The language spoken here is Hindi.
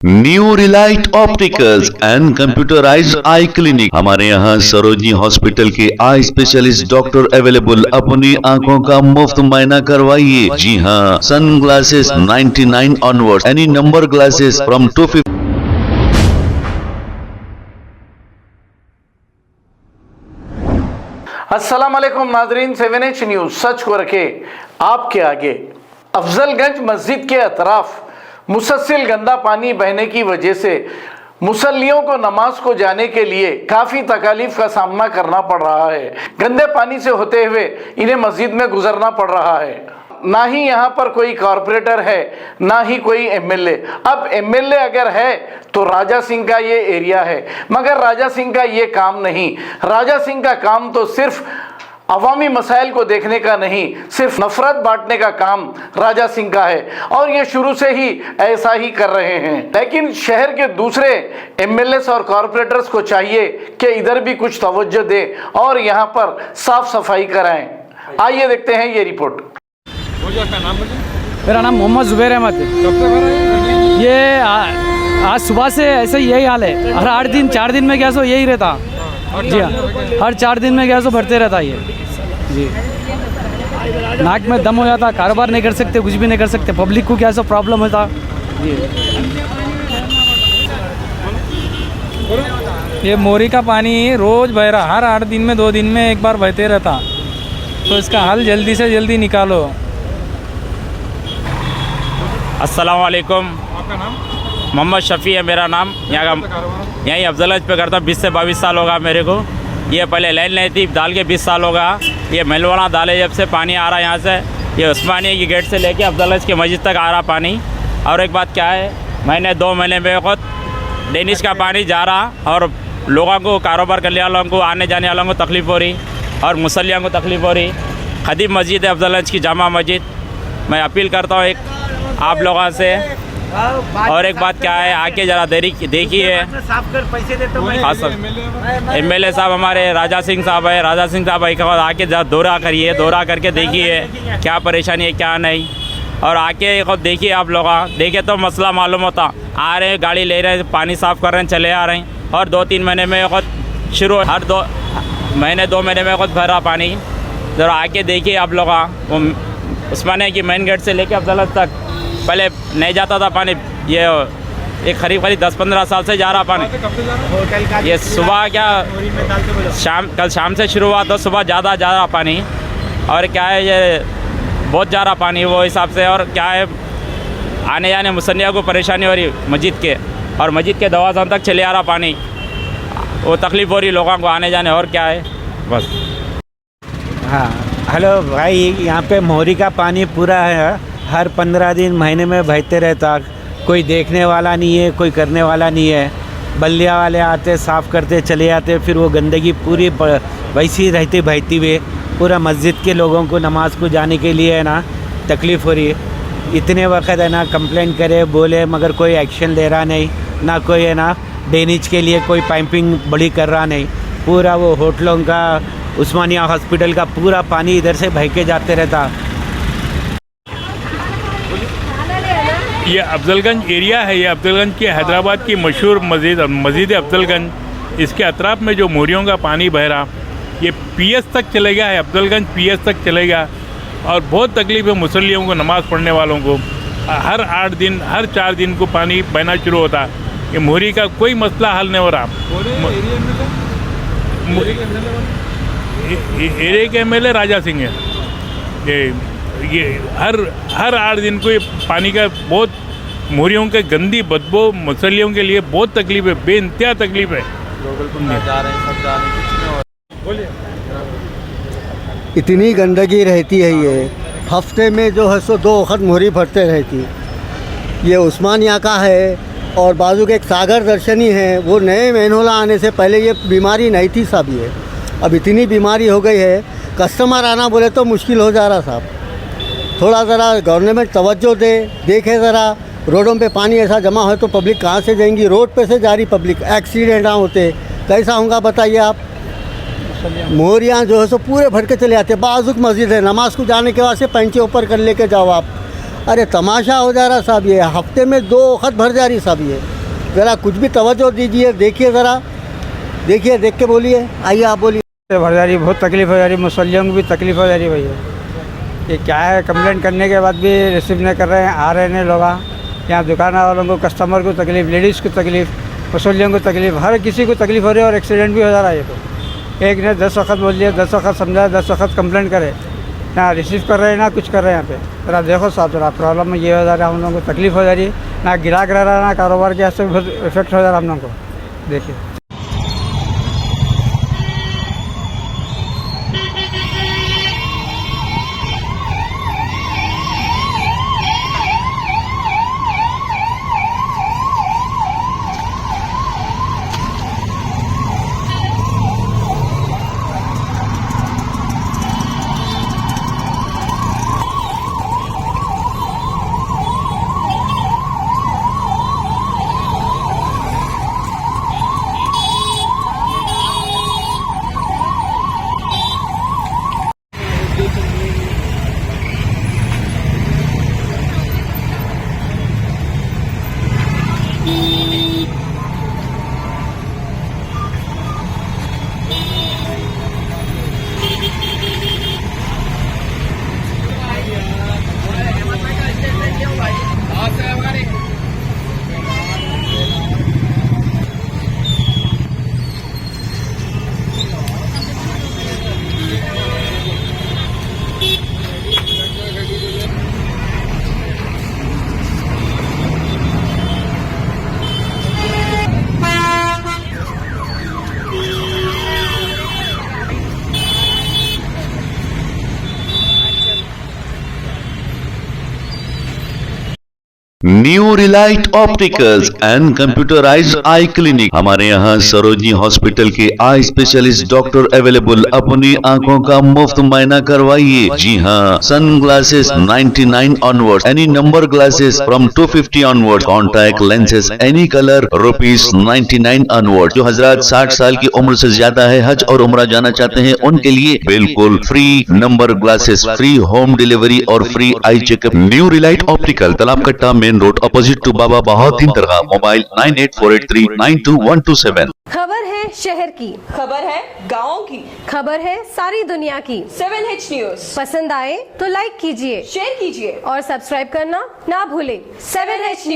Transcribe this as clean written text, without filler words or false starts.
New Relight opticals and computerised I clinic. हमारे यहाँ सरोजनी हॉस्पिटल के आई स्पेशलिस्ट डॉक्टर अवेलेबल। अपनी आंखों का मुफ्त मुआयना करवाइए। जी हाँ, sun glasses 99 onward, any number glasses from 250। अस्सलाम वालेकुम नाजरीन, 7H न्यूज सच को रखे आपके आगे। अफजलगंज मस्जिद के अतराफ मुसलसल गंदा पानी बहने की वजह से मुसल्लियों को नमाज को जाने के लिए काफ़ी तकालीफ का सामना करना पड़ रहा है। गंदे पानी से होते हुए इन्हें मस्जिद में गुजरना पड़ रहा है। ना ही यहाँ पर कोई कॉरपोरेटर है, ना ही कोई एमएलए। अब एमएलए अगर है तो राजा सिंह का ये एरिया है, मगर राजा सिंह का ये काम नहीं। राजा सिंह का काम तो सिर्फ अवामी मसाइल को देखने का नहीं, सिर्फ नफरत बांटने का काम राजा सिंह का है, और ये शुरू से ही ऐसा ही कर रहे हैं। लेकिन शहर के दूसरे एमएलएस और कॉरपोरेटर्स को चाहिए कि इधर भी कुछ तवज्जो दें और यहाँ पर साफ सफाई कराएं। आइए देखते हैं ये रिपोर्ट। मेरा नाम मोहम्मद जुबैर अहमद है। ये आज सुबह से ऐसे ही यही हाल है। हर 8 दिन 4 दिन में गैस हो यही रहता। जी हाँ, हर 4 दिन में गैस हो भरते रहता ये। जी, नाक में दम हो जाता, कारोबार नहीं कर सकते, कुछ भी नहीं कर सकते। पब्लिक को क्या ऐसा प्रॉब्लम होता। ये मोरी का पानी रोज़ बह रहा, हर 8 दिन में 2 दिन में एक बार बहते रहता, तो इसका हल जल्दी से जल्दी निकालो। अस्सलाम वालेकुम। आपका नाम? मोहम्मद शफ़ी है मेरा नाम। यहाँ का यहीं अफजलगंज पे करता। 20 से 22 साल होगा मेरे को। ये पहले लाइन नहीं थी, डाल के 20 साल होगा। ये मेलवाना डाले जब से पानी आ रहा है यहाँ से, ये उस्मानिया की गेट से लेके अफजलगंज की मस्जिद तक आ रहा पानी। और एक बात क्या है, महीने 2 महीने में खुद डेनिश का पानी जा रहा, और लोगों को, कारोबार करने वालों को, आने जाने वालों को तकलीफ़ हो रही, और मुसल्लियों को तकलीफ़ हो रही। खदीम मस्जिद है अफजलगंज की, जामा मस्जिद। मैं अपील करता हूँ एक आप लोगों से। और एक बात क्या है, आके ज़रा देखिए। हाँ सर, एमएलए साहब हमारे राजा सिंह साहब है। राजा सिंह साहब एक बार आके ज़रा दौरा करिए, दौरा करके देखिए क्या परेशानी है क्या नहीं। और आके खुद देखिए, आप लोग देखे तो मसला मालूम होता। आ रहे हैं, गाड़ी ले रहे हैं, पानी साफ़ कर रहे हैं, चले आ रहे हैं। और 2-3 महीने में खुद शुरू, हर 2 महीने में खुद भरा पानी। ज़रा आके देखिए आप लोग। उस्मानिया की मेन गेट से लेके अफजलगंज तक पहले नहीं जाता था पानी। ये एक करीब 10-15 साल से जा रहा पानी। ये सुबह क्या कल शाम से शुरू हुआ, तो सुबह ज़्यादा जा रहा पानी। और क्या है, ये बहुत जा रहा पानी वो हिसाब से। और क्या है, आने जाने मुसल्लियों को परेशानी हो रही मस्जिद के, और मस्जिद के दरवाज़ों तक चले आ रहा पानी। वो तकलीफ़ हो रही लोगों को आने जाने। और क्या है बस। हाँ, हेलो भाई, यहाँ पे मोरी का पानी पूरा है। हर 15 दिन महीने में बहते रहता। कोई देखने वाला नहीं है, कोई करने वाला नहीं है। बल्लिया वाले आते, साफ़ करते चले जाते, फिर वो गंदगी पूरी वैसी रहती बहती हुई। पूरा मस्जिद के लोगों को नमाज को जाने के लिए है ना तकलीफ़ हो रही है। इतने वक्त है ना कंप्लेंट करे बोले, मगर कोई एक्शन ले रहा नहीं। ना कोई है ना ड्रेनेज के लिए कोई पाइपिंग बड़ी कर रहा नहीं। पूरा वो होटलों का, उस्मानिया हॉस्पिटल का पूरा पानी इधर से बह के जाते रहता। ये अफजलगंज एरिया है। ये अफजलगंज की हैदराबाद की मशहूर मस्जिद अफजलगंज। इसके अतराफ में जो मोरियों का पानी बह रहा, ये पीएस तक चलेगा है, अफजलगंज पीएस तक चलेगा। और बहुत तकलीफ है मुसल्लियों को, नमाज़ पढ़ने वालों को। हर 8 दिन, हर 4 दिन को पानी बहना शुरू होता। ये मोरी का कोई मसला हल नहीं हो रहा। एरिया के एमएलए राजा सिंह है। ये हर 8 दिन को ये पानी का बहुत, मोरियों के गंदी बदबू मुसल्लियों के लिए बहुत तकलीफ है, बेइंतहा तकलीफ है। इतनी गंदगी रहती है। ये हफ्ते में जो है सो 2 वक्त मोरी भरते रहती। ये उस्मानिया का है, और बाजू के एक सागर दर्शनी है। वो नए मैनहोला आने से पहले ये बीमारी नहीं थी साहब। ये अब इतनी बीमारी हो गई है, कस्टमर आना बोले तो मुश्किल हो जा रहा साहब। थोड़ा ज़रा गवर्नमेंट तवज्जो दे, देखे ज़रा। रोडों पे पानी ऐसा जमा हो तो पब्लिक कहाँ से जाएंगी? रोड पे से जा रही पब्लिक, एक्सीडेंट ना होते कैसा होगा बताइए आप। मोरियाँ जो है सो पूरे भर के चले आते। बाजुक मस्जिद है, नमाज को जाने के वास्ते पैंचे ऊपर कर लेके जाओ आप। अरे तमाशा हो जा रहा साहब, ये हफ्ते में 2 वक्त भर जा रही साहब। ये ज़रा कुछ भी तवज्जो दीजिए, देखिए ज़रा, देखिए, देख के बोलिए। आइए आप बोलिए। भर जा रही, बहुत तकलीफ हो जा रही, मुसल्लियों को भी तकलीफ हो जा रही भैया। ये क्या है, कंप्लेंट करने के बाद भी रिसीव नहीं कर रहे हैं, आ रहे हैं लोग। यहाँ दुकान वालों को, कस्टमर को तकलीफ, लेडीज़ को तकलीफ, मुसल्लियों को तकलीफ, हर किसी को तकलीफ हो रही है और एक्सीडेंट भी हो जा रहा है। ये तो एक ने 10 वक्त बोल दिया, 10 वक्त समझाया, 10 वक्त कंप्लेंट करे, ना रिसीव कर रहे हैं ना कुछ कर रहे हैं। यहाँ पे ज़रा देखो साहब, ज़रा प्रॉब्लम ये हो जा रहा है, हम लोगों को तकलीफ हो जा रही है, ना गिराक रह रहा है, ना कारोबार के ऐसे बहुत इफेक्ट हो जा रहा है हम लोगों को। देखिए new Relight opticals and computerised I clinic. हमारे यहाँ सरोजनी हॉस्पिटल के आई स्पेशलिस्ट डॉक्टर अवेलेबल। अपनी आंखों का मुफ्त मायना करवाइए। जी हाँ, sun glasses 99 onward, any number glasses from 250 onward, contact lenses any colour ₹99 onward. जो हजरात 60 साल की उम्र से ज्यादा है, हज और उम्रा जाना चाहते हैं, उनके लिए बिल्कुल free number glasses, free home delivery और free eye checkup. New Relight optical, Talab Katta, main road, opposite to Baba Bahauddin दरगाह। मोबाइल 9848392127। खबर है शहर की, खबर है गाँव की, खबर है सारी दुनिया की। 7H न्यूज पसंद आए तो लाइक कीजिए, शेयर कीजिए और सब्सक्राइब करना ना भूलें। 7H news.